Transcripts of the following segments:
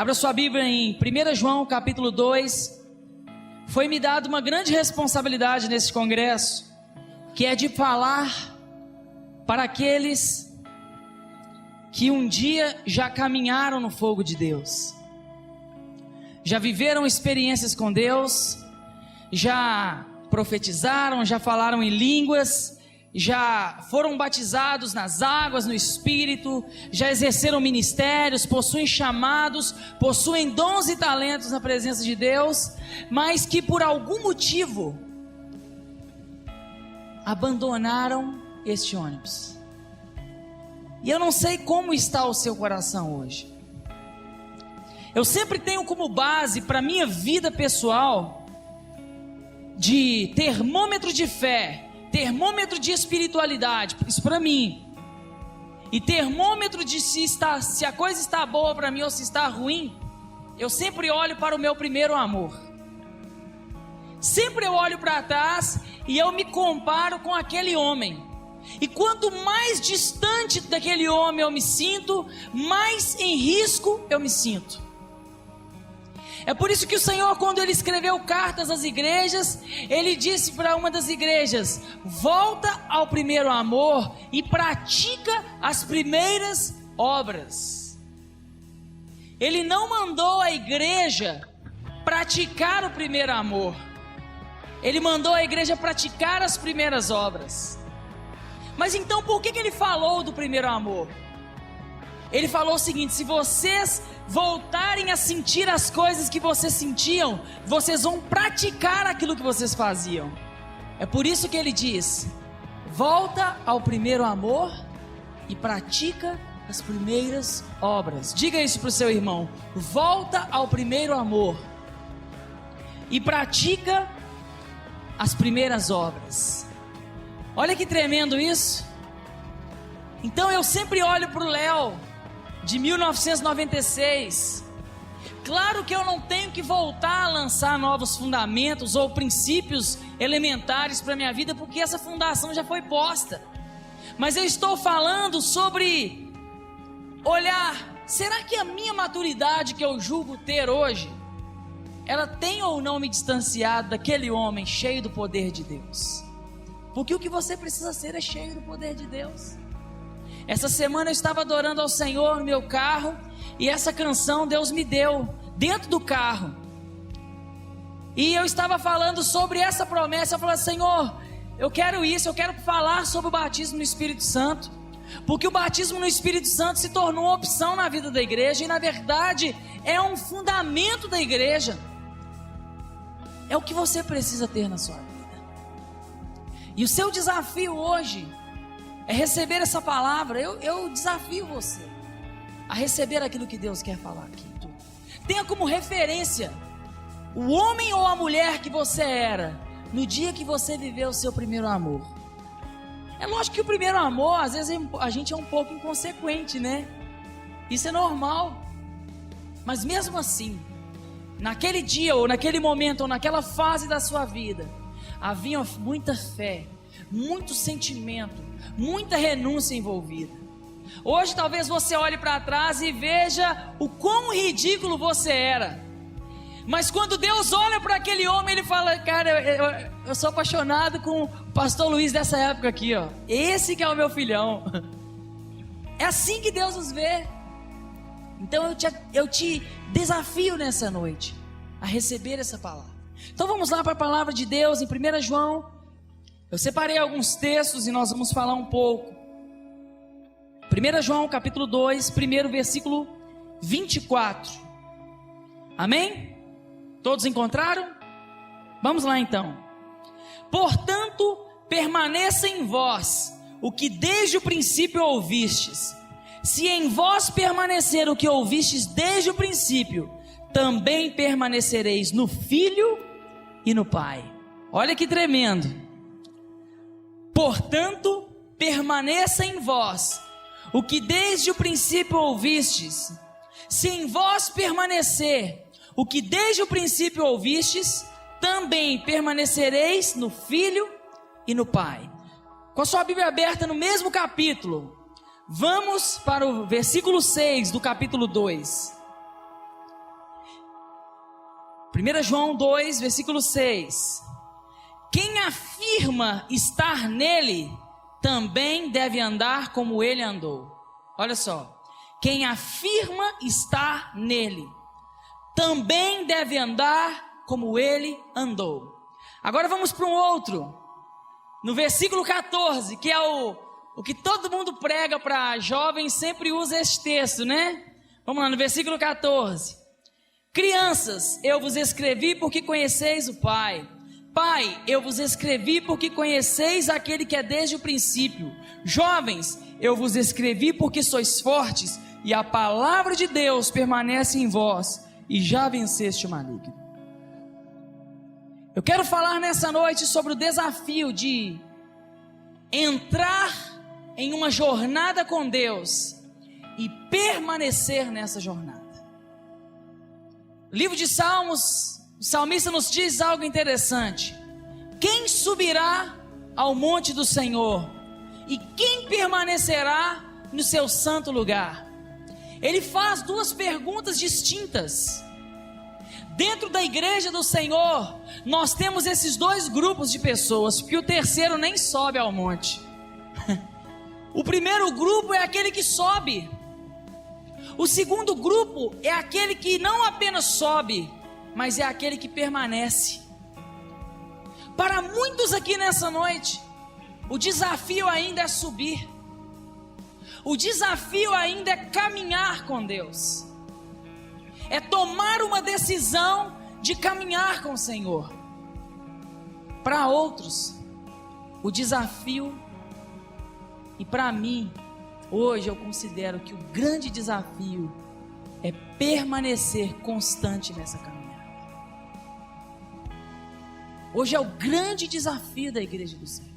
Abra sua Bíblia em 1 João capítulo 2. Foi-me dada uma grande responsabilidade nesse congresso, que é de falar para aqueles que um dia já caminharam no fogo de Deus, já viveram experiências com Deus, já profetizaram, já falaram em línguas, já foram batizados nas águas, no Espírito, já exerceram ministérios, possuem chamados, possuem dons e talentos na presença de Deus, mas que por algum motivo abandonaram este ônibus. E eu não sei como está o seu coração hoje. Eu sempre tenho como base para minha vida pessoal de termômetro de fé, termômetro de espiritualidade, isso para mim, e termômetro de se a coisa está boa para mim ou se está ruim. Eu sempre olho para o meu primeiro amor. Sempre eu olho para trás e eu me comparo com aquele homem. E quanto mais distante daquele homem eu me sinto, mais em risco eu me sinto. É por isso que o Senhor, quando Ele escreveu cartas às igrejas, Ele disse para uma das igrejas: volta ao primeiro amor e pratica as primeiras obras. Ele não mandou a igreja praticar o primeiro amor. Ele mandou a igreja praticar as primeiras obras. Mas então por que Ele falou do primeiro amor? Ele falou o seguinte: se vocês voltarem a sentir as coisas que vocês sentiam, vocês vão praticar aquilo que vocês faziam. É por isso que ele diz: volta ao primeiro amor e pratica as primeiras obras. Diga isso para o seu irmão: volta ao primeiro amor e pratica as primeiras obras. Olha que tremendo isso. Então eu sempre olho para o Léo de 1996. Claro que eu não tenho que voltar a lançar novos fundamentos ou princípios elementares para a minha vida, porque essa fundação já foi posta. Mas eu estou falando sobre olhar, será que a minha maturidade que eu julgo ter hoje, ela tem ou não me distanciado daquele homem cheio do poder de Deus? Porque o que você precisa ser é cheio do poder de Deus. Essa semana eu estava adorando ao Senhor no meu carro, e essa canção Deus me deu dentro do carro. E eu estava falando sobre essa promessa. Eu falei: Senhor, eu quero isso, eu quero falar sobre o batismo no Espírito Santo, porque o batismo no Espírito Santo se tornou uma opção na vida da igreja, e na verdade é um fundamento da igreja. É o que você precisa ter na sua vida. E o seu desafio hoje é receber essa palavra. Eu desafio você a receber aquilo que Deus quer falar aqui. Tenha como referência o homem ou a mulher que você era no dia que você viveu o seu primeiro amor. É lógico que o primeiro amor, às vezes a gente é um pouco inconsequente, né? Isso é normal. Mas mesmo assim, naquele dia ou naquele momento ou naquela fase da sua vida, havia muita fé, muito sentimento, muita renúncia envolvida. Hoje talvez você olhe para trás e veja o quão ridículo você era. Mas quando Deus olha para aquele homem, Ele fala: cara, eu sou apaixonado com o pastor Luiz dessa época aqui, ó. Esse que é o meu filhão. É assim que Deus nos vê. Então eu te desafio nessa noite a receber essa palavra. Então vamos lá para a palavra de Deus em 1 João. Eu separei alguns textos e nós vamos falar um pouco. 1 João capítulo 2, primeiro versículo 24. Amém? Todos encontraram? Vamos lá então. Portanto, permaneça em vós o que desde o princípio ouvistes. Se em vós permanecer o que ouvistes desde o princípio, também permanecereis no Filho e no Pai. Olha que tremendo. Portanto, permaneça em vós o que desde o princípio ouvistes. Se em vós permanecer o que desde o princípio ouvistes, também permanecereis no Filho e no Pai. Com a sua Bíblia aberta no mesmo capítulo, vamos para o versículo 6 do capítulo 2. 1 João 2, versículo 6. Quem afirma estar nele, também deve andar como ele andou. Olha só. Quem afirma estar nele, também deve andar como ele andou. Agora vamos para um outro. No versículo 14, que é o que todo mundo prega para jovens, sempre usa este texto, né? Vamos lá, no versículo 14. Crianças, eu vos escrevi porque conheceis o Pai. Pai, eu vos escrevi porque conheceis aquele que é desde o princípio. Jovens, eu vos escrevi porque sois fortes e a palavra de Deus permanece em vós e já venceste o maligno. Eu quero falar nessa noite sobre o desafio de entrar em uma jornada com Deus e permanecer nessa jornada. O livro de Salmos, o salmista nos diz algo interessante. Quem subirá ao monte do Senhor? E quem permanecerá no seu santo lugar? Ele faz duas perguntas distintas. Dentro da igreja do Senhor, nós temos esses dois grupos de pessoas, porque o terceiro nem sobe ao monte. O primeiro grupo é aquele que sobe. O segundo grupo é aquele que não apenas sobe, mas é aquele que permanece. Para muitos aqui nessa noite, o desafio ainda é subir. O desafio ainda é caminhar com Deus. É tomar uma decisão de caminhar com o Senhor. Para outros, o desafio, e para mim, hoje eu considero que o grande desafio é permanecer constante nessa caminhada. Hoje é o grande desafio da igreja do Senhor.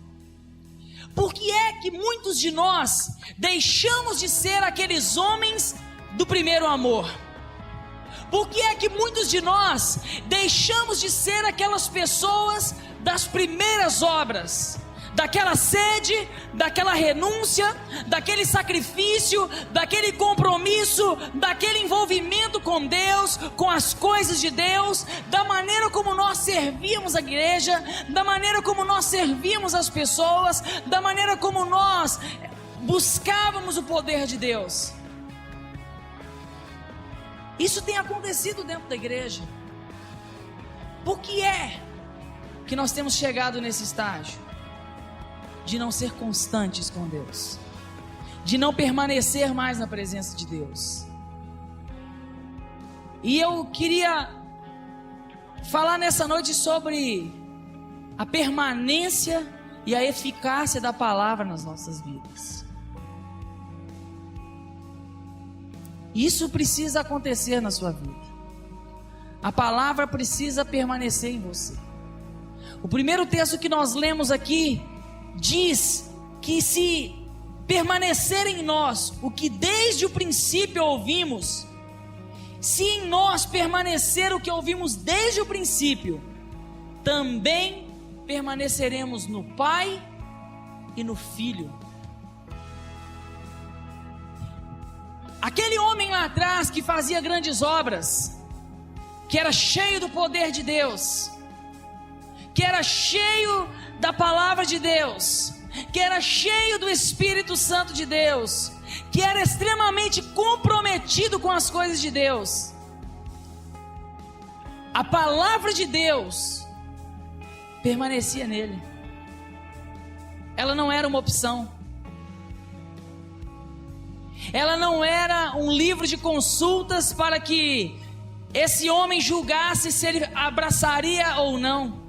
Por que é que muitos de nós deixamos de ser aqueles homens do primeiro amor? Por que é que muitos de nós deixamos de ser aquelas pessoas das primeiras obras? Daquela sede, daquela renúncia, daquele sacrifício, daquele compromisso, daquele envolvimento com Deus, com as coisas de Deus, da maneira como nós servíamos a igreja, da maneira como nós servíamos as pessoas, da maneira como nós buscávamos o poder de Deus. Isso tem acontecido dentro da igreja. Por que é que nós temos chegado nesse estágio? De não ser constantes com Deus, de não permanecer mais na presença de Deus. E eu queria falar nessa noite sobre a permanência e a eficácia da palavra nas nossas vidas. Isso precisa acontecer na sua vida. A palavra precisa permanecer em você. O primeiro texto que nós lemos aqui diz que se permanecer em nós o que desde o princípio ouvimos, se em nós permanecer o que ouvimos desde o princípio, também permaneceremos no Pai e no Filho. Aquele homem lá atrás que fazia grandes obras, que era cheio do poder de Deus, que era cheio da palavra de Deus, que era cheio do Espírito Santo de Deus, que era extremamente comprometido com as coisas de Deus. A palavra de Deus permanecia nele. Ela não era uma opção. Ela não era um livro de consultas para que esse homem julgasse se ele abraçaria ou não.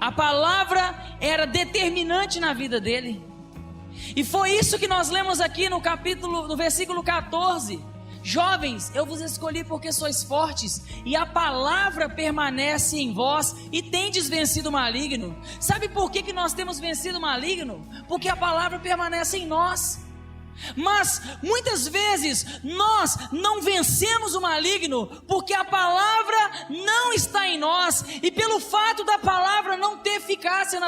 A palavra era determinante na vida dele. E foi isso que nós lemos aqui no versículo 14. Jovens, eu vos escolhi porque sois fortes, e a palavra permanece em vós, e tendes vencido o maligno. Sabe por que nós temos vencido o maligno? Porque a palavra permanece em nós. Mas muitas vezes nós não vencemos o maligno porque a palavra não está em nós, e pelo fato da palavra não ter eficácia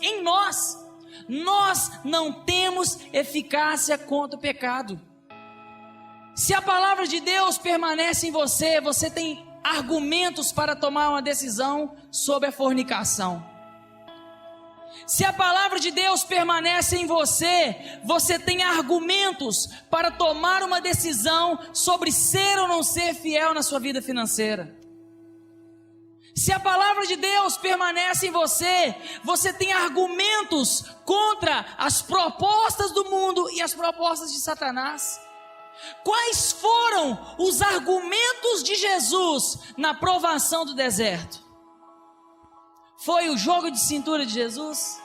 em nós não temos eficácia contra o pecado. Se a palavra de Deus permanece em você, você tem argumentos para tomar uma decisão sobre a fornicação. Se a palavra de Deus permanece em você, você tem argumentos para tomar uma decisão sobre ser ou não ser fiel na sua vida financeira. Se a palavra de Deus permanece em você, você tem argumentos contra as propostas do mundo e as propostas de Satanás. Quais foram os argumentos de Jesus na provação do deserto? Foi o jogo de cintura de Jesus?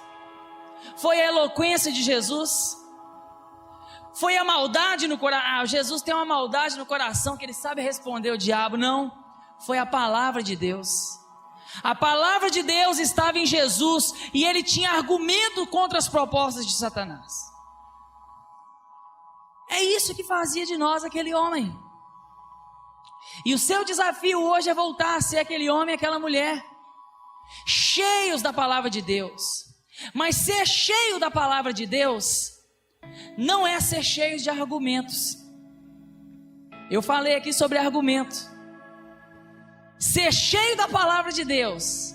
Foi a eloquência de Jesus? Foi a maldade no coração? Jesus tem uma maldade no coração que ele sabe responder o diabo. Não, foi a palavra de Deus. A palavra de Deus estava em Jesus e ele tinha argumento contra as propostas de Satanás. É isso que fazia de nós aquele homem. E o seu desafio hoje é voltar a ser aquele homem e aquela mulher, cheios da palavra de Deus. Mas ser cheio da palavra de Deus não é ser cheio de argumentos. Eu falei aqui sobre argumento. Ser cheio da palavra de Deus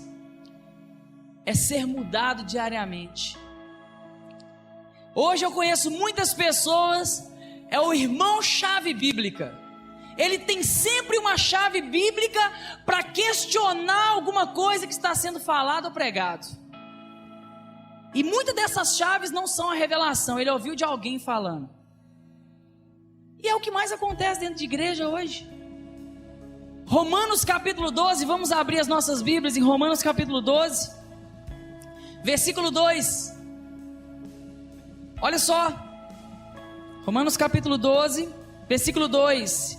é ser mudado diariamente. Hoje eu conheço muitas pessoas, é o irmão chave bíblica. Ele tem sempre uma chave bíblica para questionar alguma coisa que está sendo falado ou pregado. E muitas dessas chaves não são a revelação, ele ouviu de alguém falando. E é o que mais acontece dentro de igreja hoje. Romanos capítulo 12, vamos abrir as nossas Bíblias em Romanos capítulo 12, versículo 2. Olha só, Romanos capítulo 12, versículo 2.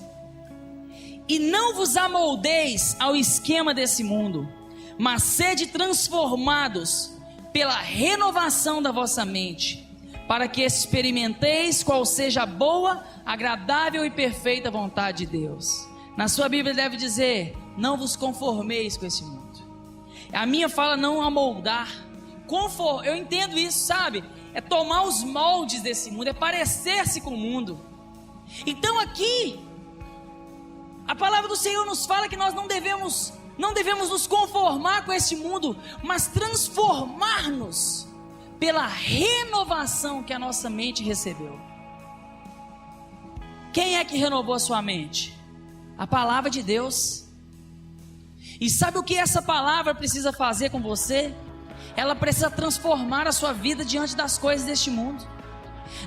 E não vos amoldeis ao esquema desse mundo, mas sede transformados pela renovação da vossa mente, para que experimenteis qual seja a boa, agradável e perfeita vontade de Deus. Na sua Bíblia deve dizer, não vos conformeis com esse mundo. A minha fala não amoldar. Eu entendo isso, sabe? É tomar os moldes desse mundo, é parecer-se com o mundo. Então aqui, a palavra do Senhor nos fala que nós não devemos nos conformar com esse mundo, mas transformar-nos pela renovação que a nossa mente recebeu. Quem é que renovou a sua mente? A palavra de Deus. E sabe o que essa palavra precisa fazer com você? Ela precisa transformar a sua vida diante das coisas deste mundo,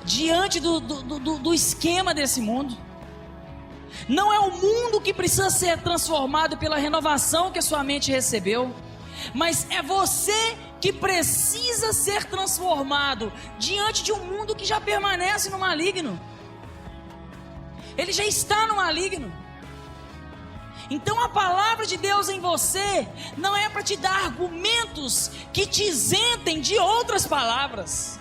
diante do esquema desse mundo. Não é o mundo que precisa ser transformado pela renovação que a sua mente recebeu, mas é você que precisa ser transformado diante de um mundo que já permanece no maligno. Ele já está no maligno. Então a palavra de Deus em você não é para te dar argumentos que te isentem de outras palavras.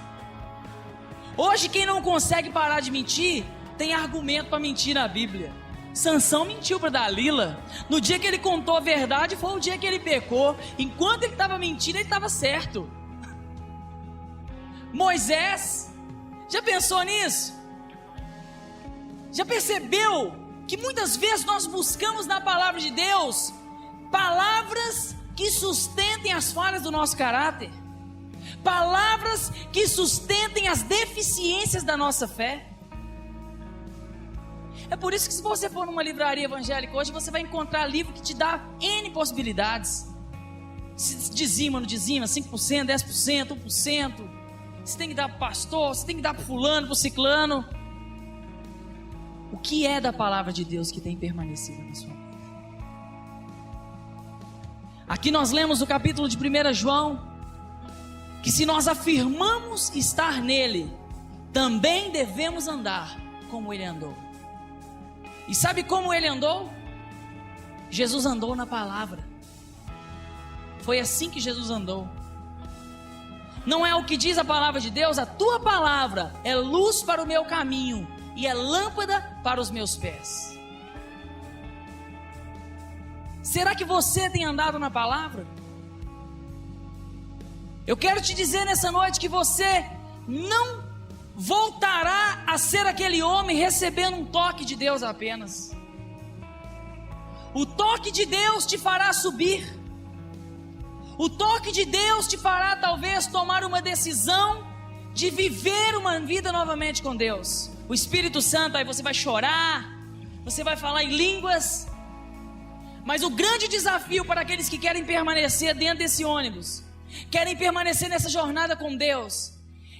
Hoje quem não consegue parar de mentir, tem argumento para mentir na Bíblia. Sansão mentiu para Dalila. No dia que ele contou a verdade, foi o dia que ele pecou. Enquanto ele estava mentindo, ele estava certo. Moisés, já pensou nisso? Já percebeu que muitas vezes nós buscamos na palavra de Deus palavras que sustentem as falhas do nosso caráter, palavras que sustentem as deficiências da nossa fé? É por isso que se você for numa livraria evangélica hoje, você vai encontrar livro que te dá N possibilidades. Se dizima, não dizima, 5%, 10%, 1%. Você tem que dar para o pastor, você tem que dar para fulano, para o ciclano. O que é da palavra de Deus que tem permanecido na sua vida? Aqui nós lemos o capítulo de 1 João, que se nós afirmamos estar nele, também devemos andar como ele andou. E sabe como ele andou? Jesus andou na palavra. Foi assim que Jesus andou. Não é o que diz a palavra de Deus? A tua palavra é luz para o meu caminho e é lâmpada para os meus pés. Será que você tem andado na palavra? Eu quero te dizer nessa noite que você não voltará a ser aquele homem recebendo um toque de Deus apenas. O toque de Deus te fará subir. O toque de Deus te fará talvez tomar uma decisão de viver uma vida novamente com Deus. O Espírito Santo, aí você vai chorar, você vai falar em línguas. Mas o grande desafio para aqueles que querem permanecer dentro desse ônibus, querem permanecer nessa jornada com Deus,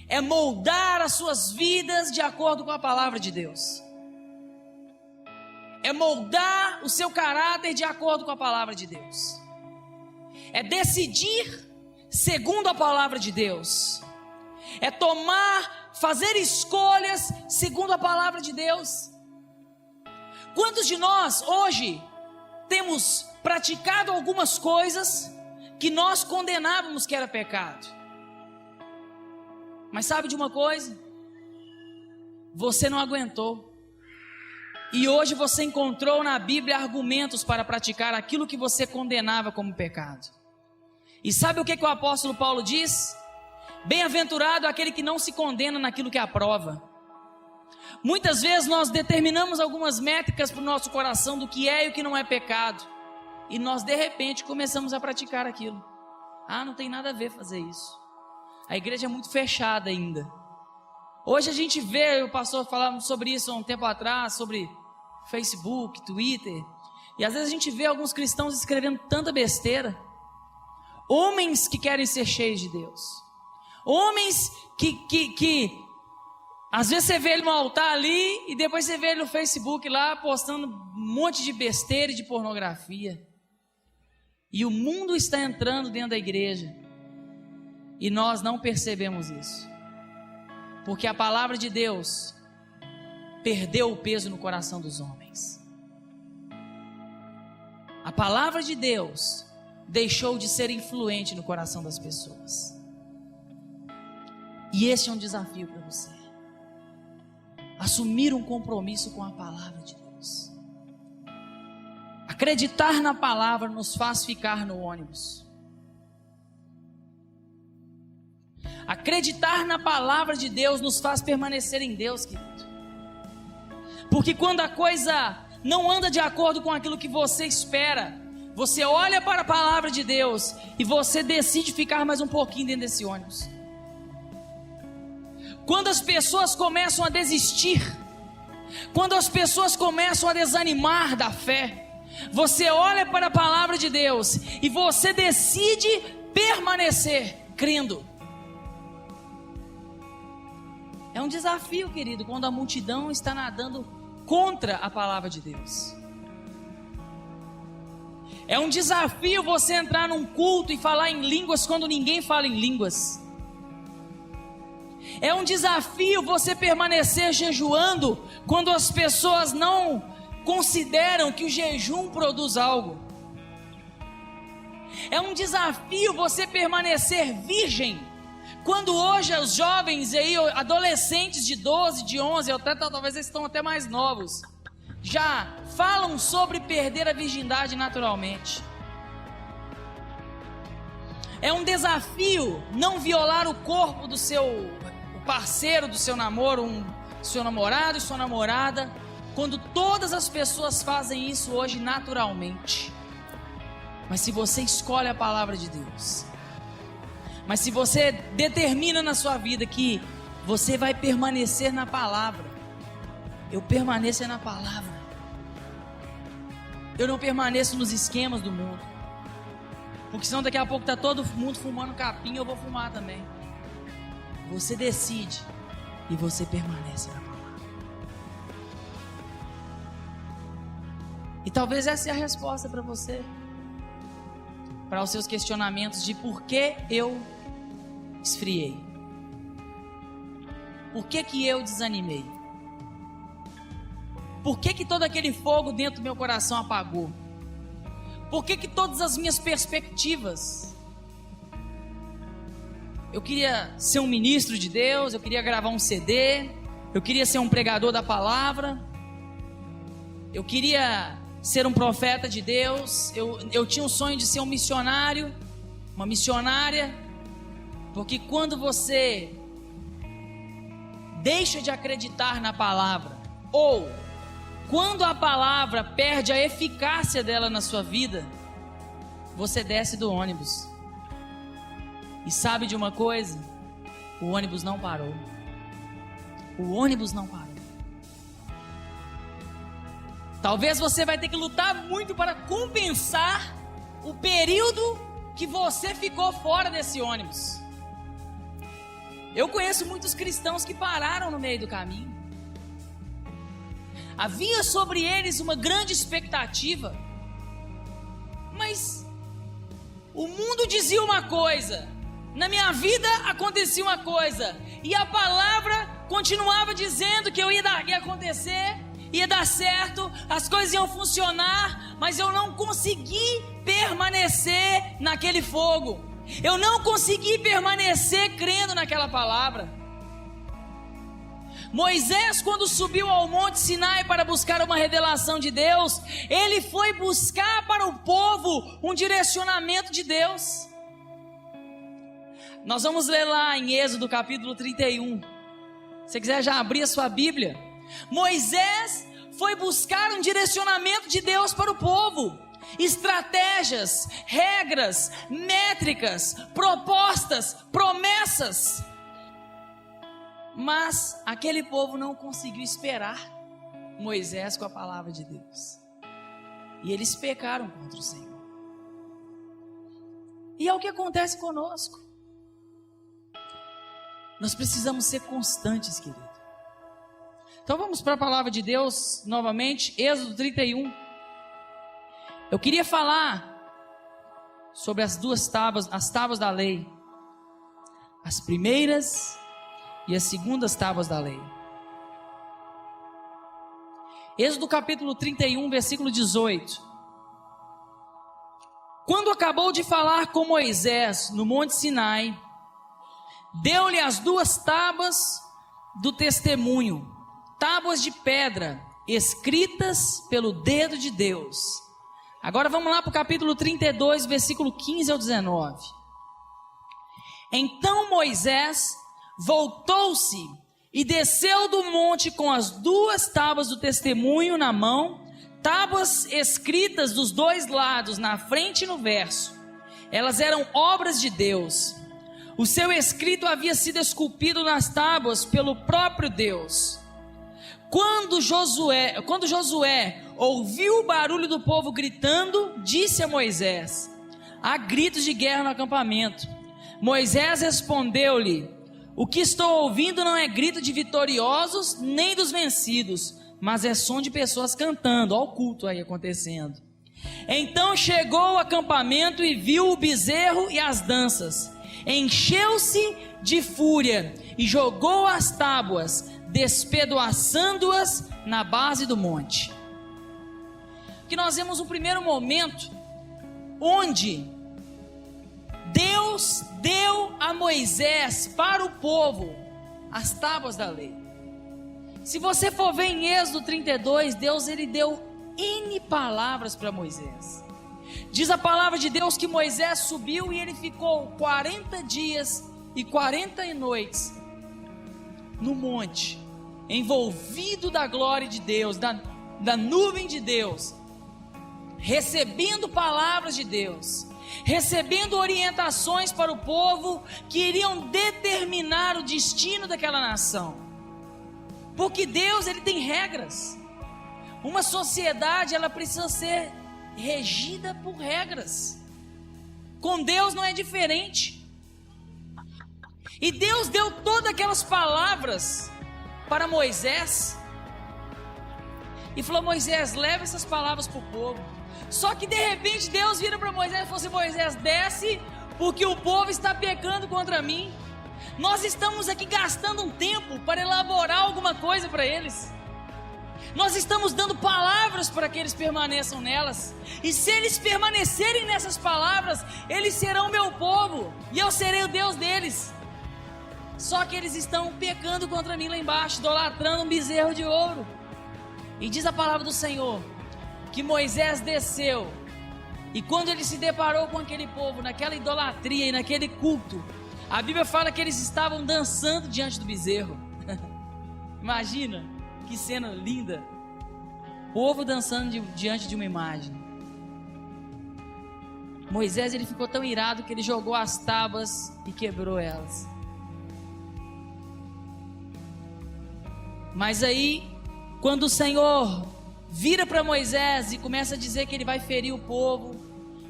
é moldar as suas vidas de acordo com a palavra de Deus. É moldar o seu caráter de acordo com a palavra de Deus. É decidir segundo a palavra de Deus. É fazer escolhas segundo a palavra de Deus. Quantos de nós hoje temos praticado algumas coisas que nós condenávamos que era pecado? Mas sabe de uma coisa? Você não aguentou. E hoje você encontrou na Bíblia argumentos para praticar aquilo que você condenava como pecado. E sabe o que o apóstolo Paulo diz? Bem-aventurado aquele que não se condena naquilo que aprova. Muitas vezes nós determinamos algumas métricas para o nosso coração do que é e o que não é pecado. E nós de repente começamos a praticar aquilo. Ah, não tem nada a ver fazer isso. A igreja é muito fechada ainda. Hoje a gente vê, o pastor falava sobre isso há um tempo atrás, sobre Facebook, Twitter. E às vezes a gente vê alguns cristãos escrevendo tanta besteira. Homens que querem ser cheios de Deus. Homens que às vezes você vê ele no altar ali e depois você vê ele no Facebook lá postando um monte de besteira e de pornografia. E o mundo está entrando dentro da igreja e nós não percebemos isso. Porque a palavra de Deus perdeu o peso no coração dos homens. A palavra de Deus deixou de ser influente no coração das pessoas. E esse é um desafio para você. Assumir um compromisso com a palavra de Deus. Acreditar na palavra nos faz ficar no ônibus. Acreditar na palavra de Deus nos faz permanecer em Deus, querido. Porque quando a coisa não anda de acordo com aquilo que você espera, você olha para a palavra de Deus e você decide ficar mais um pouquinho dentro desse ônibus. Quando as pessoas começam a desistir, quando as pessoas começam a desanimar da fé, você olha para a palavra de Deus e você decide permanecer crendo. É um desafio, querido, quando a multidão está nadando contra a palavra de Deus. É um desafio você entrar num culto e falar em línguas quando ninguém fala em línguas. É um desafio você permanecer jejuando quando as pessoas não consideram que o jejum produz algo. É um desafio você permanecer virgem quando hoje os jovens aí, adolescentes de 12, de 11, talvez eles estão até mais novos, já falam sobre perder a virgindade naturalmente. É um desafio não violar o corpo do seu parceiro, do seu namoro, seu namorado e sua namorada, quando todas as pessoas fazem isso hoje naturalmente. Mas se você escolhe a palavra de Deus, mas se você determina na sua vida que você vai permanecer na palavra, eu permaneço na palavra, eu não permaneço nos esquemas do mundo, porque senão daqui a pouco está todo mundo fumando capim, eu vou fumar também. Você decide e você permanece na palavra. E talvez essa é a resposta para você, para os seus questionamentos de por que eu esfriei, por que eu desanimei, por que todo aquele fogo dentro do meu coração apagou, por que todas as minhas perspectivas. Eu queria ser um ministro de Deus, eu queria gravar um CD, eu queria ser um pregador da palavra, eu queria ser um profeta de Deus, eu tinha um sonho de ser um missionário, uma missionária. Porque quando você deixa de acreditar na palavra, ou quando a palavra perde a eficácia dela na sua vida, você desce do ônibus. E sabe de uma coisa? O ônibus não parou. O ônibus não parou. Talvez você vai ter que lutar muito para compensar o período que você ficou fora desse ônibus. Eu conheço muitos cristãos que pararam no meio do caminho. Havia sobre eles uma grande expectativa, mas o mundo dizia uma coisa, na minha vida acontecia uma coisa, e a palavra continuava dizendo que ia acontecer, ia dar certo, as coisas iam funcionar, mas eu não consegui permanecer naquele fogo. Eu não consegui permanecer crendo naquela palavra. Moisés, quando subiu ao Monte Sinai para buscar uma revelação de Deus, ele foi buscar para o povo um direcionamento de Deus. Nós vamos ler lá em Êxodo capítulo 31. Se você quiser já abrir a sua Bíblia. Moisés foi buscar um direcionamento de Deus para o povo. Estratégias, regras, métricas, propostas, promessas. Mas aquele povo não conseguiu esperar Moisés com a palavra de Deus. E eles pecaram contra o Senhor. E é o que acontece conosco. Nós precisamos ser constantes, querido. Então vamos para a palavra de Deus novamente, Êxodo 31. Eu queria falar sobre as duas tábuas, as tábuas da lei. As primeiras e as segundas tábuas da lei. Êxodo capítulo 31, versículo 18. Quando acabou de falar com Moisés no Monte Sinai, deu-lhe as duas tábuas do testemunho, tábuas de pedra, escritas pelo dedo de Deus. Agora vamos lá para o capítulo 32, versículo 15 ao 19. Então Moisés voltou-se e desceu do monte com as duas tábuas do testemunho na mão, tábuas escritas dos dois lados, na frente e no verso. Elas eram obras de Deus. O seu escrito havia sido esculpido nas tábuas pelo próprio Deus. Quando Josué ouviu o barulho do povo gritando, disse a Moisés: há gritos de guerra no acampamento. Moisés respondeu-lhe: o que estou ouvindo não é grito de vitoriosos nem dos vencidos, mas é som de pessoas cantando. Olha o culto aí acontecendo. Então chegou ao acampamento e viu o bezerro e as danças. Encheu-se de fúria e jogou as tábuas, despedaçando-as na base do monte. Que nós vemos um primeiro momento onde Deus deu a Moisés para o povo as tábuas da lei. Se você for ver em Êxodo 32, Deus ele deu N palavras para Moisés. Diz a palavra de Deus que Moisés subiu e ele ficou 40 dias e 40 noites no monte, envolvido da glória de Deus, da nuvem de Deus, recebendo palavras de Deus, recebendo orientações para o povo que iriam determinar o destino daquela nação. Porque Deus ele tem regras. Uma sociedade ela precisa ser regida por regras. Com Deus não é diferente. E Deus deu todas aquelas palavras para Moisés e falou: Moisés, leva essas palavras para o povo. Só que de repente Deus vira para Moisés e falou assim: Moisés, desce, porque o povo está pecando contra mim. Nós estamos aqui gastando um tempo para elaborar alguma coisa para eles. Nós estamos dando palavras para que eles permaneçam nelas. E se eles permanecerem nessas palavras, eles serão meu povo e eu serei o Deus deles. Só que eles estão pecando contra mim lá embaixo, idolatrando um bezerro de ouro. E diz a palavra do Senhor que Moisés desceu, e quando ele se deparou com aquele povo, naquela idolatria e naquele culto, a Bíblia fala que eles estavam dançando diante do bezerro. Imagina, que cena linda. povo dançando diante de uma imagem. Moisés, ele ficou tão irado que ele jogou as tábuas e quebrou elas. Mas aí, quando o Senhor vira para Moisés e começa a dizer que ele vai ferir o povo,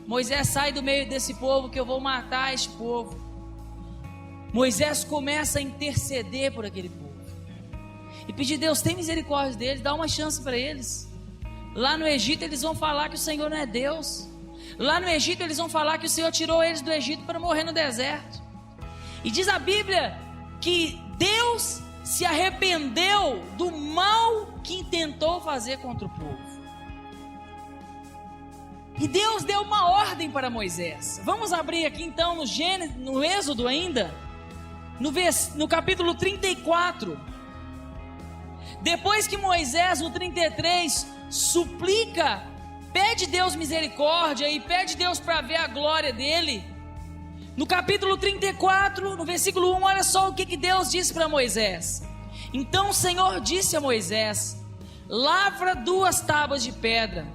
Moisés, sai do meio desse povo que eu vou matar este povo. Moisés começa a interceder por aquele povo e pedir: Deus, tem misericórdia deles, dá uma chance para eles. Lá no Egito eles vão falar que o Senhor não é Deus. Lá no Egito eles vão falar que o Senhor tirou eles do Egito para morrer no deserto. E diz a Bíblia que Deus se arrependeu do mal que intentou fazer contra o povo. E Deus deu uma ordem para Moisés. Vamos abrir aqui então no Êxodo ainda, no capítulo 34. Depois que Moisés, no 33, suplica, pede Deus misericórdia e pede Deus para ver a glória dele. No capítulo 34, no versículo 1, olha só o que Deus disse para Moisés. Então o Senhor disse a Moisés: lavra 2 tábuas de pedra,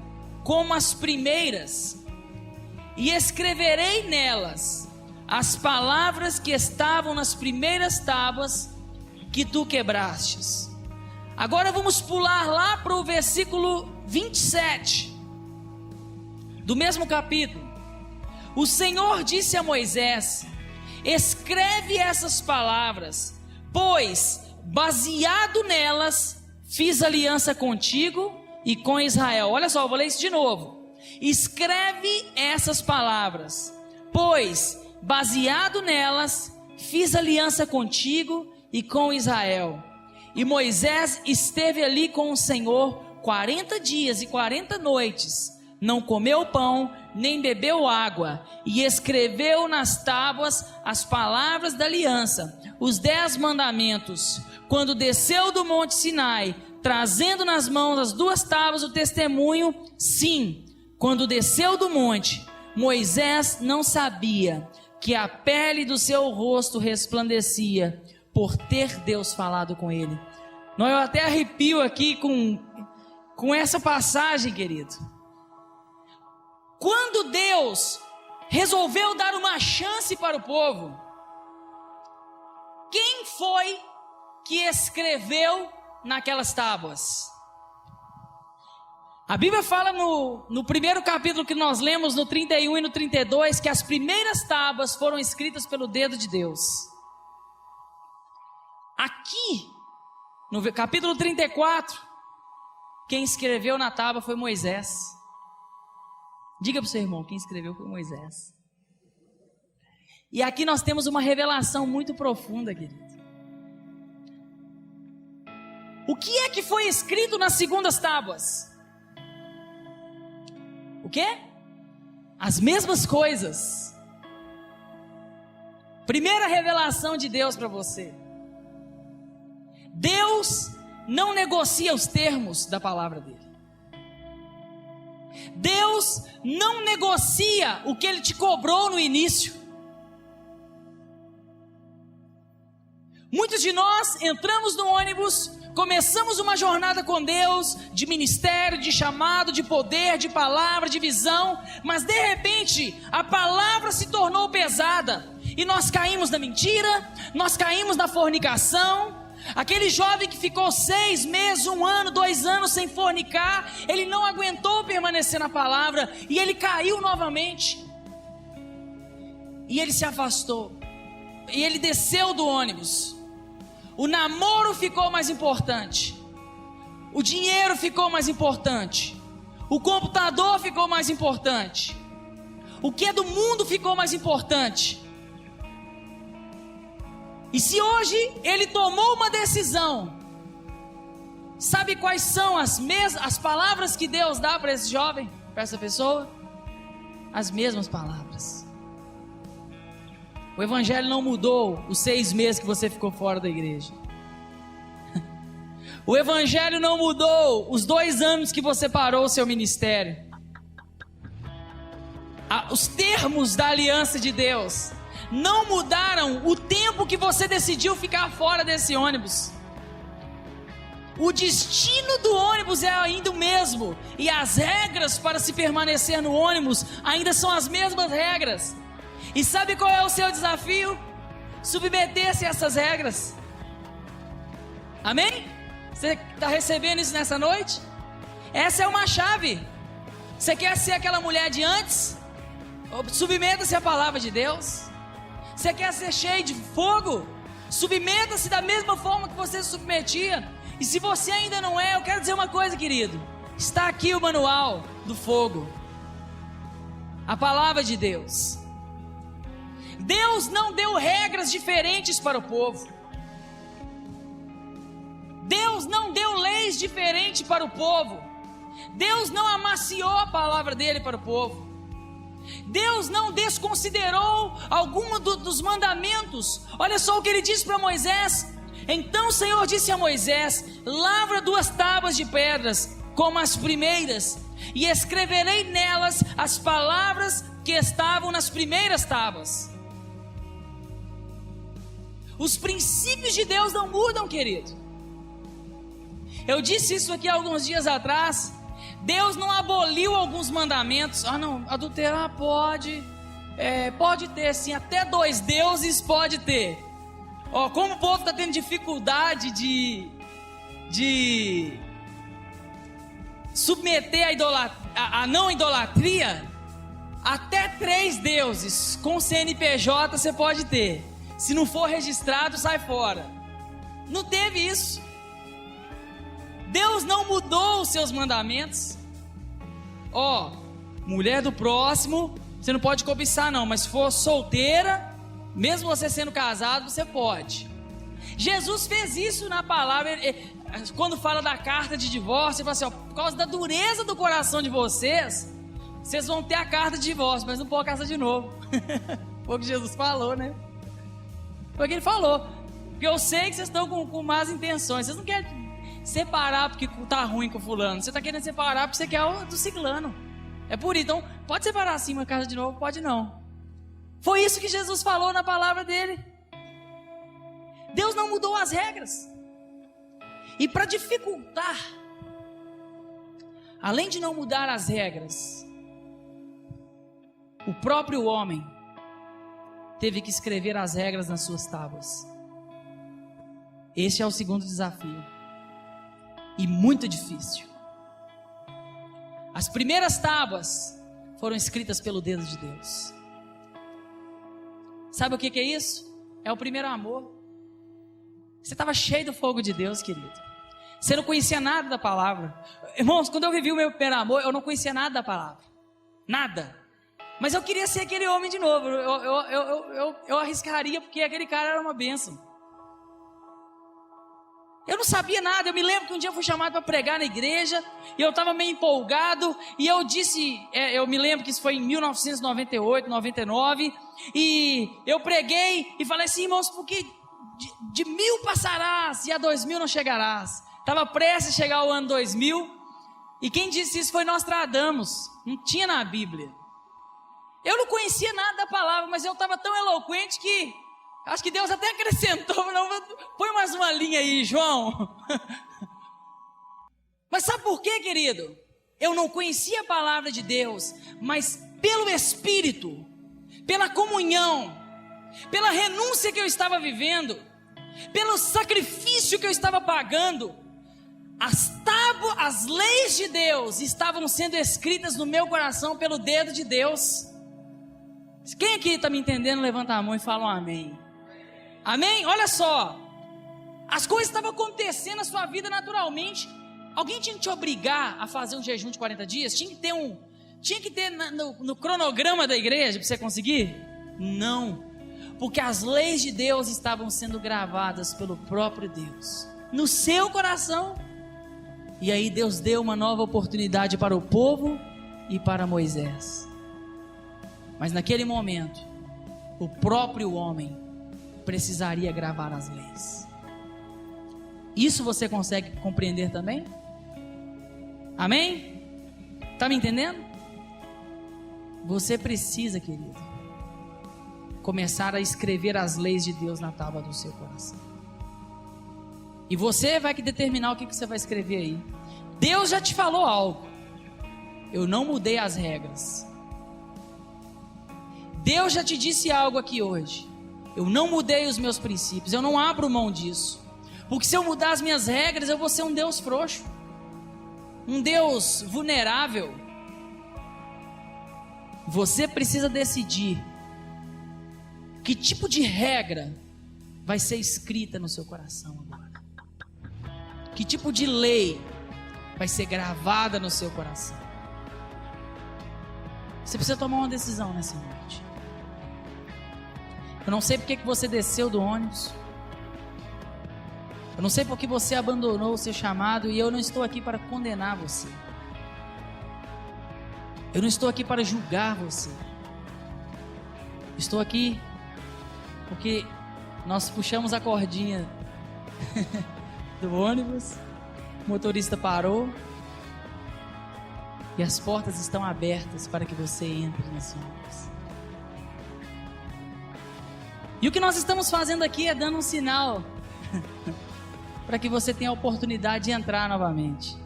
como as primeiras, e escreverei nelas as palavras que estavam nas primeiras tábuas que tu quebrastes. Agora vamos pular lá para o versículo 27, do mesmo capítulo. O Senhor disse a Moisés: escreve essas palavras, pois baseado nelas fiz aliança contigo e com Israel. Olha só, eu vou ler isso de novo. Escreve essas palavras, pois baseado nelas fiz aliança contigo e com Israel. E Moisés esteve ali com o Senhor 40 dias e 40 noites, não comeu pão, nem bebeu água, e escreveu nas tábuas as palavras da aliança, os 10 mandamentos. Quando desceu do monte Sinai, trazendo nas mãos as 2 tábuas do testemunho, sim, quando desceu do monte, Moisés não sabia que a pele do seu rosto resplandecia, por ter Deus falado com ele. Eu até arrepio aqui com essa passagem, querido. Quando Deus resolveu dar uma chance para o povo, quem foi que escreveu naquelas tábuas? A Bíblia fala no primeiro capítulo que nós lemos, no 31 e no 32, que as primeiras tábuas foram escritas pelo dedo de Deus. Aqui, no capítulo 34, quem escreveu na tábua foi Moisés. Diga para o seu irmão, quem escreveu foi Moisés. E aqui nós temos uma revelação muito profunda, querido. O que é que foi escrito nas segundas tábuas? O quê? As mesmas coisas. Primeira revelação de Deus para você. Deus não negocia os termos da palavra dele. Deus não negocia o que ele te cobrou no início. Muitos de nós entramos no ônibus, começamos uma jornada com Deus, de ministério, de chamado, de poder, de palavra, de visão, mas de repente a palavra se tornou pesada e nós caímos na mentira, nós caímos na fornicação. Aquele jovem que ficou 6 meses, 1 ano, 2 anos sem fornicar, ele não aguentou permanecer na palavra e ele caiu novamente. E ele se afastou. E ele desceu do ônibus. O namoro ficou mais importante. O dinheiro ficou mais importante. O computador ficou mais importante. O que é do mundo ficou mais importante. E se hoje ele tomou uma decisão, sabe quais são as palavras que Deus dá para esse jovem, para essa pessoa? As mesmas palavras. O evangelho não mudou os 6 meses que você ficou fora da igreja. O evangelho não mudou os 2 anos que você parou o seu ministério. Os termos da aliança de Deus não mudaram o tempo que você decidiu ficar fora desse ônibus. o destino do ônibus é ainda o mesmo, e as regras para se permanecer no ônibus ainda são as mesmas regras. E sabe qual é o seu desafio? Submeter-se a essas regras. Amém? Você está recebendo isso nessa noite? Essa é uma chave. Você quer ser aquela mulher de antes? Submeta-se à palavra de Deus. Você quer ser cheio de fogo? Submeta-se da mesma forma que você se submetia. E se você ainda não é, eu quero dizer uma coisa, querido. Está aqui o manual do fogo. A palavra de Deus. Deus não deu regras diferentes para o povo. Deus não deu leis diferentes para o povo. Deus não amaciou a palavra dele para o povo. Deus não desconsiderou algum dos mandamentos. Olha só o que ele disse para Moisés. Então o Senhor disse a Moisés: lavra 2 tábuas de pedras, como as primeiras, e escreverei nelas as palavras que estavam nas primeiras tábuas. Os princípios de Deus não mudam, querido. Eu disse isso aqui alguns dias atrás. Deus não aboliu alguns mandamentos. Não, adulterar pode. Pode ter sim, até 2 deuses pode ter. Como o povo está tendo dificuldade de submeter a não idolatria, até 3 deuses com CNPJ você pode ter. Se não for registrado, sai fora. Não teve isso. Deus não mudou os seus mandamentos. Mulher do próximo, você não pode cobiçar não, mas se for solteira, mesmo você sendo casado, você pode. Jesus fez isso na palavra. Quando fala da carta de divórcio, ele fala assim: por causa da dureza do coração de vocês vão ter a carta de divórcio, mas não pode casar de novo. Foi o que Jesus falou, né? Foi o que ele falou. Porque eu sei que vocês estão com más intenções. Vocês não querem separar porque tá ruim com o fulano. Você está querendo separar porque você quer o do ciclano. É por isso. Então, pode separar assim, uma casa de novo? Pode não. Foi isso que Jesus falou na palavra dele. Deus não mudou as regras. E para dificultar, além de não mudar as regras, o próprio homem teve que escrever as regras nas suas tábuas. Este é o segundo desafio. E muito difícil. As primeiras tábuas foram escritas pelo dedo de Deus. Sabe o que é isso? É o primeiro amor. Você estava cheio do fogo de Deus, querido. Você não conhecia nada da palavra. Irmãos, quando eu vivi o meu primeiro amor, eu não conhecia nada da palavra. Nada. Mas eu queria ser aquele homem de novo. Eu arriscaria, porque aquele cara era uma bênção. Eu não sabia nada. Eu me lembro que um dia eu fui chamado para pregar na igreja, e eu estava meio empolgado, e eu disse, eu me lembro que isso foi em 1998, 99, e eu preguei e falei assim: irmãos, porque de 1000 passarás e a 2000 não chegarás. Estava prestes a chegar o ano 2000, e quem disse isso foi Nostradamus. Não tinha na Bíblia. Eu não conhecia nada da palavra, mas eu estava tão eloquente que acho que Deus até acrescentou. Não, põe mais uma linha aí, João. Mas sabe por quê, querido? Eu não conhecia a palavra de Deus, mas pelo Espírito, pela comunhão, pela renúncia que eu estava vivendo, pelo sacrifício que eu estava pagando, as leis de Deus estavam sendo escritas no meu coração pelo dedo de Deus. Quem aqui está me entendendo, levanta a mão e fala um amém. Amém? Olha só, as coisas estavam acontecendo na sua vida naturalmente. Alguém tinha que te obrigar a fazer um jejum de 40 dias? Tinha que ter no cronograma da igreja para você conseguir? Não, porque as leis de Deus estavam sendo gravadas pelo próprio Deus no seu coração. E aí Deus deu uma nova oportunidade para o povo e para Moisés. Mas naquele momento, o próprio homem precisaria gravar as leis. Isso você consegue compreender também? Amém? Está me entendendo? Você precisa, querido, começar a escrever as leis de Deus na tábua do seu coração. E você vai que determinar o que você vai escrever aí. Deus já te falou algo. Eu não mudei as regras. Deus já te disse algo aqui hoje. Eu não mudei os meus princípios. Eu não abro mão disso. Porque se eu mudar as minhas regras, eu vou ser um Deus frouxo. Um Deus vulnerável. Você precisa decidir que tipo de regra vai ser escrita no seu coração agora. Que tipo de lei vai ser gravada no seu coração. Você precisa tomar uma decisão nessa noite. Eu não sei porque que você desceu do ônibus. Eu não sei porque você abandonou o seu chamado. E eu não estou aqui para condenar você. Eu não estou aqui para julgar você. Estou aqui porque nós puxamos a cordinha do ônibus, o motorista parou e as portas estão abertas para que você entre nesse ônibus. E o que nós estamos fazendo aqui é dando um sinal para que você tenha a oportunidade de entrar novamente.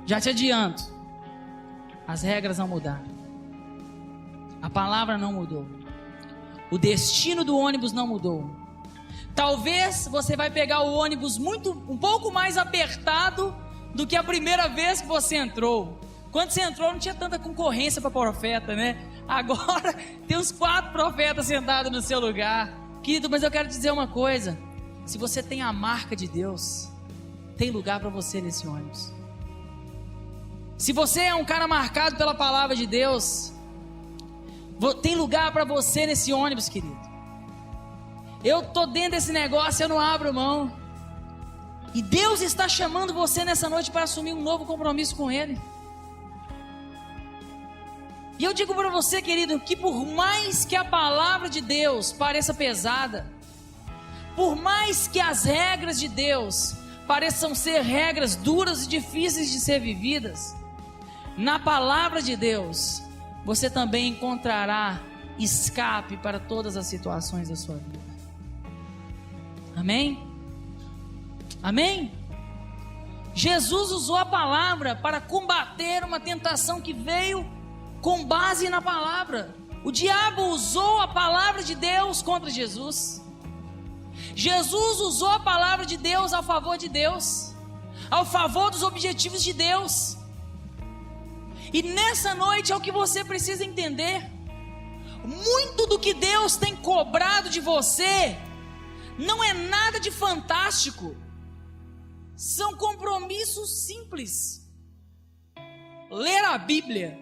Já te adianto, as regras não mudaram, a palavra não mudou, o destino do ônibus não mudou. Talvez você vai pegar o ônibus um pouco mais apertado do que a primeira vez que você entrou. Quando você entrou não tinha tanta concorrência para profeta, né? Agora tem uns 4 profetas sentados no seu lugar. Querido, mas eu quero dizer uma coisa. Se você tem a marca de Deus, tem lugar para você nesse ônibus. Se você é um cara marcado pela palavra de Deus, tem lugar para você nesse ônibus, querido. Eu estou dentro desse negócio, eu não abro mão. E Deus está chamando você nessa noite para assumir um novo compromisso com Ele. E eu digo para você, querido, que por mais que a palavra de Deus pareça pesada, por mais que as regras de Deus pareçam ser regras duras e difíceis de ser vividas, na palavra de Deus, você também encontrará escape para todas as situações da sua vida. Amém? Amém? Jesus usou a palavra para combater uma tentação que veio com base na palavra. O diabo usou a palavra de Deus contra Jesus. Jesus usou a palavra de Deus a favor de Deus, ao favor dos objetivos de Deus. E nessa noite é o que você precisa entender. Muito do que Deus tem cobrado de você não é nada de fantástico. São compromissos simples. Ler a Bíblia.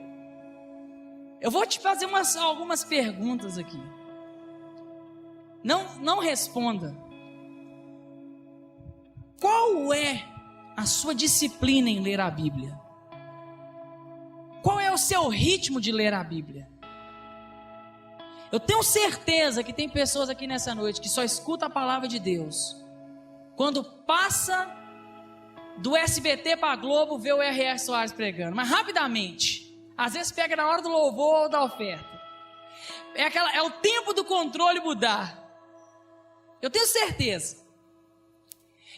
Eu vou te fazer algumas perguntas aqui. Não responda. Qual é a sua disciplina em ler a Bíblia? Qual é o seu ritmo de ler a Bíblia? Eu tenho certeza que tem pessoas aqui nessa noite que só escutam a palavra de Deus quando passa do SBT para a Globo, vê o R.R. Soares pregando, mas rapidamente. Às vezes pega na hora do louvor ou da oferta. É o tempo do controle mudar. Eu tenho certeza.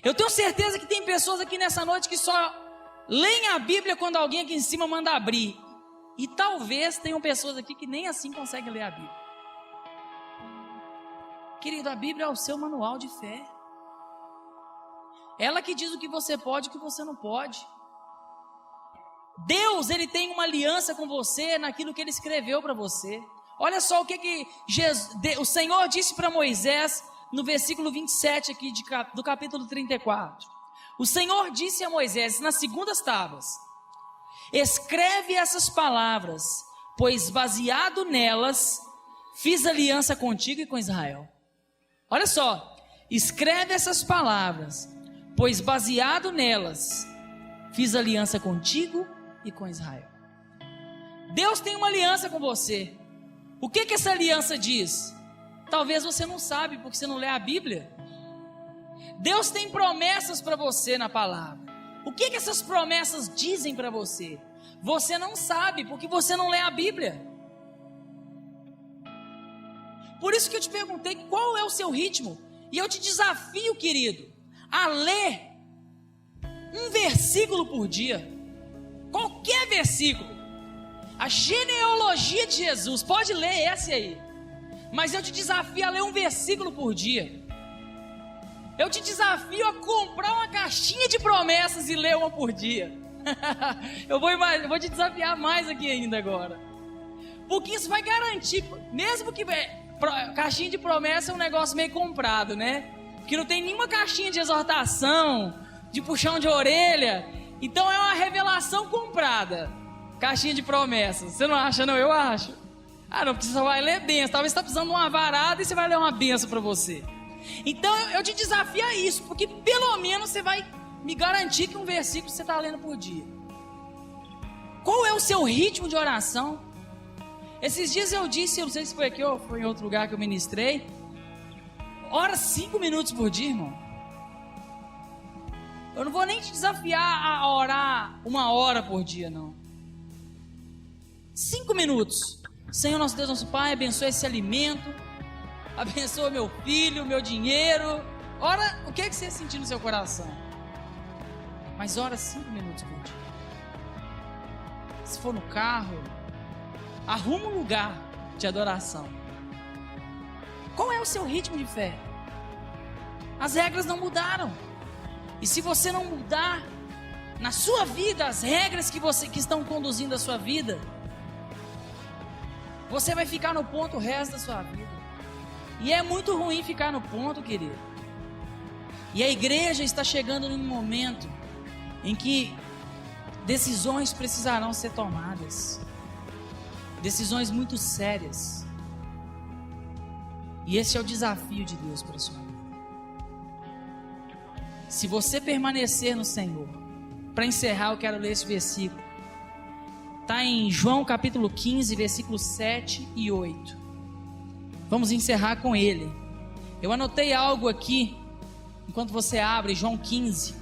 Eu tenho certeza que tem pessoas aqui nessa noite que só leem a Bíblia quando alguém aqui em cima manda abrir. E talvez tenham pessoas aqui que nem assim conseguem ler a Bíblia. Querido, a Bíblia é o seu manual de fé. Ela que diz o que você pode e o que você não pode. Deus, Ele tem uma aliança com você naquilo que Ele escreveu para você. Olha só o que o Senhor disse para Moisés no versículo 27 aqui do capítulo 34. O Senhor disse a Moisés nas segundas tábuas: escreve essas palavras, pois baseado nelas fiz aliança contigo e com Israel. Olha só, escreve essas palavras, pois baseado nelas fiz aliança contigo e com Israel. Deus tem uma aliança com você. O que essa aliança diz? Talvez você não sabe porque você não lê a Bíblia. Deus tem promessas para você na palavra. O que essas promessas dizem para você? Você não sabe porque você não lê a Bíblia. Por isso que eu te perguntei qual é o seu ritmo. E eu te desafio, querido, a ler um versículo por dia. Qualquer versículo. A genealogia de Jesus, pode ler esse aí. Mas eu te desafio a ler um versículo por dia. Eu te desafio a comprar uma caixinha de promessas e ler uma por dia. Eu vou te desafiar mais aqui ainda agora. Porque isso vai garantir, mesmo que caixinha de promessa é um negócio meio comprado, né? Porque não tem nenhuma caixinha de exortação, de puxão de orelha. Então é uma revelação comprada. Caixinha de promessas. Você não acha, não? Eu acho. Ah, não, porque você só vai ler bênção. Talvez você está precisando de uma varada e você vai ler uma bênção para você. Então eu te desafio a isso, porque pelo menos você vai me garantir que um versículo você está lendo por dia. Qual é o seu ritmo de oração? Esses dias eu disse, eu não sei se foi aqui ou foi em outro lugar que eu ministrei, ora 5 minutos por dia, irmão. Eu não vou nem te desafiar a orar 1 hora por dia, não. 5 minutos. Senhor, nosso Deus, nosso Pai, abençoa esse alimento, abençoa meu filho, meu dinheiro. Ora, o que você sentir no seu coração? Mas ora 5 minutos por dia. Se for no carro, arruma um lugar de adoração. Qual é o seu ritmo de fé? As regras não mudaram. E se você não mudar na sua vida as regras que estão conduzindo a sua vida, você vai ficar no ponto o resto da sua vida. E é muito ruim ficar no ponto, querido. E a igreja está chegando num momento em que decisões precisarão ser tomadas. Decisões muito sérias. E esse é o desafio de Deus para a sua vida. Se você permanecer no Senhor, para encerrar eu quero ler esse versículo. Está em João capítulo 15, versículos 7 e 8. Vamos encerrar com ele. Eu anotei algo aqui, enquanto você abre João 15.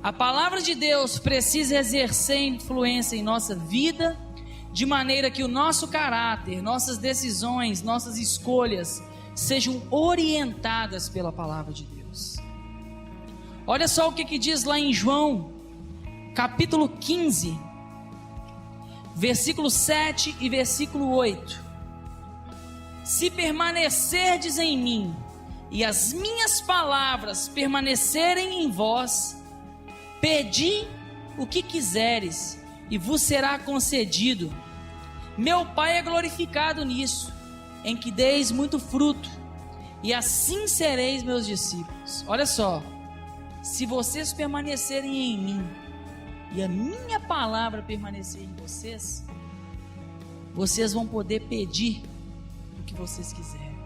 A palavra de Deus precisa exercer influência em nossa vida, de maneira que o nosso caráter, nossas decisões, nossas escolhas sejam orientadas pela palavra de Deus. Olha só o que diz lá em João, capítulo 15, versículo 7 e versículo 8. Se permanecerdes em mim, e as minhas palavras permanecerem em vós, pedi o que quiseres, e vos será concedido. Meu Pai é glorificado nisso, em que deis muito fruto, e assim sereis meus discípulos. Olha só, se vocês permanecerem em mim, e a minha palavra permanecer em vocês, vocês vão poder pedir o que vocês quiserem,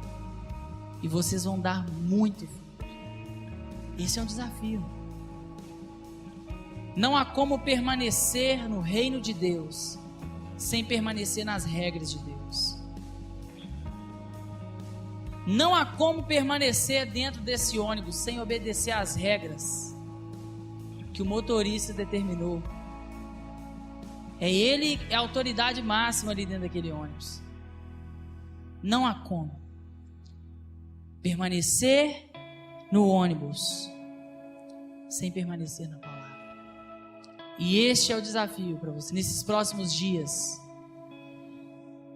e vocês vão dar muito fruto. Esse é um desafio. Não há como permanecer no reino de Deus sem permanecer nas regras de Deus. Não há como permanecer dentro desse ônibus sem obedecer às regras que o motorista determinou. Ele é a autoridade máxima ali dentro daquele ônibus. Não há como permanecer no ônibus sem permanecer na palavra. E este é o desafio para você nesses próximos dias,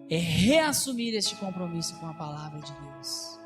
é reassumir este compromisso com a palavra de Deus.